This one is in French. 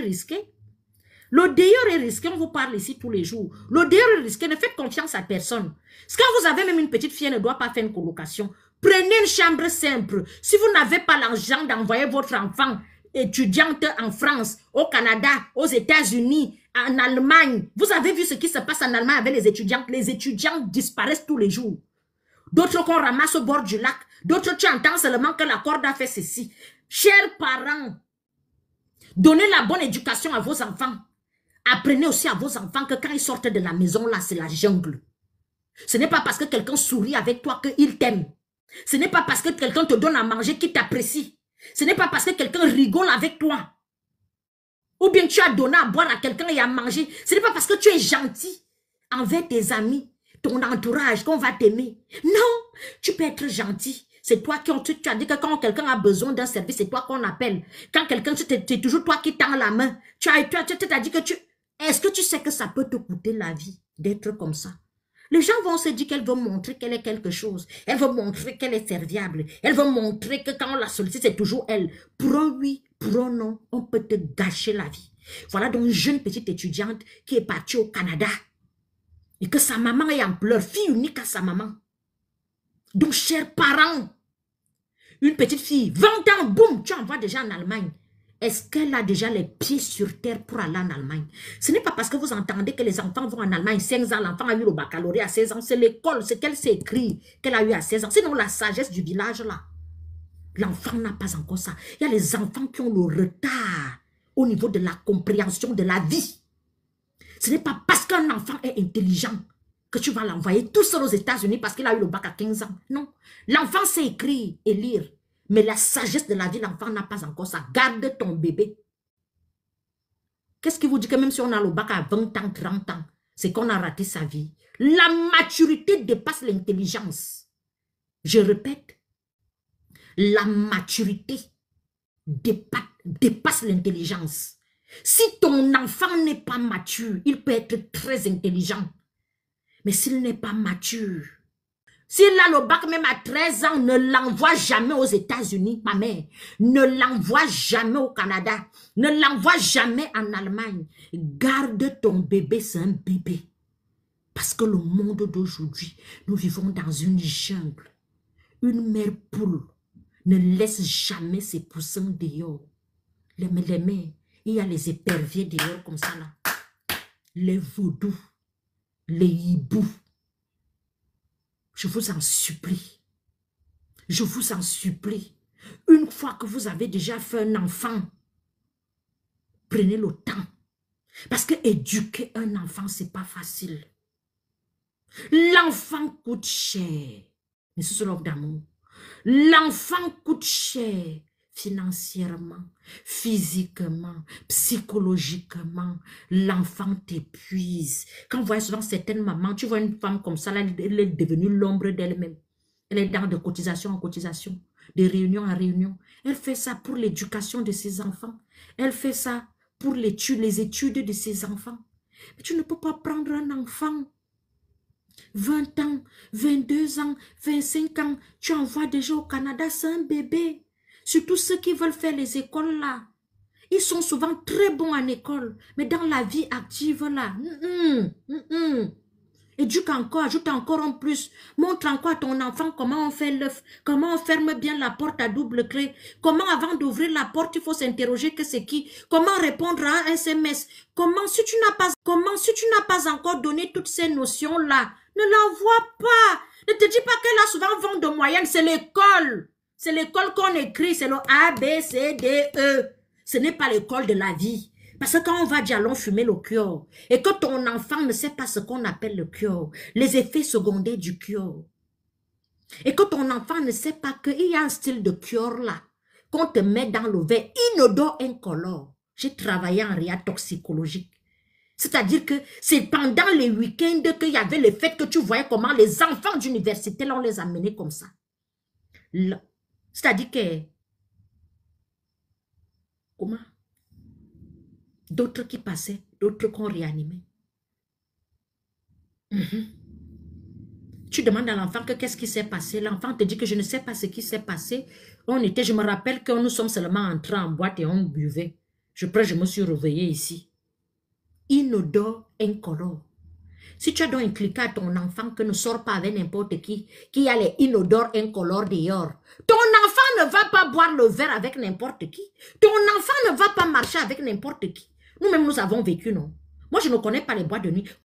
est risqué. Le dehors est risqué, on vous parle ici tous les jours. Le dehors est risqué, ne faites confiance à personne. Quand vous avez même une petite fille, elle ne doit pas faire une colocation. Prenez une chambre simple. Si vous n'avez pas l'argent d'envoyer votre enfant étudiante en France, au Canada, aux États-Unis, en Allemagne, vous avez vu ce qui se passe en Allemagne avec les étudiantes. Les étudiants disparaissent tous les jours. D'autres qu'on ramasse au bord du lac. D'autres, tu entends seulement que la corde a fait ceci. Chers parents, donnez la bonne éducation à vos enfants. Apprenez aussi à vos enfants que quand ils sortent de la maison, là, c'est la jungle. Ce n'est pas parce que quelqu'un sourit avec toi qu'il t'aime. Ce n'est pas parce que quelqu'un te donne à manger qu'il t'apprécie. Ce n'est pas parce que quelqu'un rigole avec toi. Ou bien tu as donné à boire à quelqu'un et à manger. Ce n'est pas parce que tu es gentil envers tes amis, ton entourage, qu'on va t'aimer. Non, tu peux être gentil. C'est toi qui tu as dit que quand quelqu'un a besoin d'un service, c'est toi qu'on appelle. Quand quelqu'un, c'est toujours toi qui tends la main. Tu as dit que tu... Est-ce que tu sais que ça peut te coûter la vie d'être comme ça? Les gens vont se dire qu'elle veut montrer qu'elle est quelque chose. Elle veut montrer qu'elle est serviable. Elle veut montrer que quand on la sollicite, c'est toujours elle. Pour un oui, pour un non, on peut te gâcher la vie. Voilà donc une jeune petite étudiante qui est partie au Canada. Et que sa maman est en pleurs, fille unique à sa maman. Donc, chers parents, une petite fille, 20 ans, boum, tu envoies déjà en Allemagne. Est-ce qu'elle a déjà les pieds sur terre pour aller en Allemagne? Ce n'est pas parce que vous entendez que les enfants vont en Allemagne, 16 ans, l'enfant a eu le baccalauréat à 16 ans, c'est l'école, c'est qu'elle s'est écrit qu'elle a eu à 16 ans. Sinon, la sagesse du village, là, l'enfant n'a pas encore ça. Il y a les enfants qui ont le retard au niveau de la compréhension de la vie. Ce n'est pas parce qu'un enfant est intelligent que tu vas l'envoyer tout seul aux États-Unis parce qu'il a eu le bac à 15 ans. Non. L'enfant sait écrire et lire. Mais la sagesse de la vie, l'enfant n'a pas encore ça. Garde ton bébé. Qu'est-ce qui vous dit que même si on a le bac à 20 ans, 30 ans, c'est qu'on a raté sa vie? La maturité dépasse l'intelligence. Je répète, la maturité dépasse l'intelligence. Si ton enfant n'est pas mature, il peut être très intelligent. Mais s'il n'est pas mature, s'il a le bac même à 13 ans, ne l'envoie jamais aux États-Unis, ma mère. Ne l'envoie jamais au Canada. Ne l'envoie jamais en Allemagne. Garde ton bébé, c'est un bébé. Parce que le monde d'aujourd'hui, nous vivons dans une jungle. Une mère poule ne laisse jamais ses poussins dehors. Les mères, il y a les éperviers dehors comme ça là. Les vaudous, les hiboux. Je vous en supplie. Je vous en supplie. Une fois que vous avez déjà fait un enfant, prenez le temps. Parce que éduquer un enfant, c'est pas facile. L'enfant coûte cher. Mais c'est l'offre d'amour. L'enfant coûte cher. Financièrement, physiquement, psychologiquement, l'enfant t'épuise. Quand vous voyez souvent certaines mamans, tu vois une femme comme ça, elle est devenue l'ombre d'elle-même. Elle est dans de cotisation en cotisation, de réunion en réunion. Elle fait ça pour l'éducation de ses enfants. Elle fait ça pour les études de ses enfants. Mais tu ne peux pas prendre un enfant 20 ans, 22 ans, 25 ans, tu envoies déjà au Canada, c'est un bébé. Surtout ceux qui veulent faire les écoles là. Ils sont souvent très bons en école, mais dans la vie active là, éduque encore, ajoute encore en plus. Montre encore à ton enfant comment on fait l'œuf, comment on ferme bien la porte à double clé, comment avant d'ouvrir la porte, il faut s'interroger que c'est qui, comment répondre à un SMS, comment si tu n'as pas encore donné toutes ces notions là, ne l'envoie pas. Ne te dis pas qu'elle a souvent vent de moyenne, c'est l'école. C'est l'école qu'on écrit, c'est le A, B, C, D, E. Ce n'est pas l'école de la vie. Parce que quand on va dire allons fumer le cure, et que ton enfant ne sait pas ce qu'on appelle le cure, les effets secondaires du cure, et que ton enfant ne sait pas qu'il y a un style de cure là, qu'on te met dans le verre, inodore, incolore. J'ai travaillé en réa toxicologique. C'est-à-dire que c'est pendant les week-ends qu'il y avait le fait que tu voyais comment les enfants d'université, là, on les amenait comme ça. C'est-à-dire que, comment? D'autres qui passaient, d'autres qu'on réanimait. Tu demandes à l'enfant que qu'est-ce qui s'est passé. L'enfant te dit que je ne sais pas ce qui s'est passé. Je me rappelle que nous sommes seulement entrés en boîte et on buvait. je me suis réveillée ici. Inodore incolore. Si tu as donc inculqué à ton enfant que ne sort pas avec n'importe qui a les inodores incolores dehors, ton enfant ne va pas boire le verre avec n'importe qui. Ton enfant ne va pas marcher avec n'importe qui. Nous-mêmes, nous avons vécu, non? Moi, je ne connais pas les boîtes de nuit.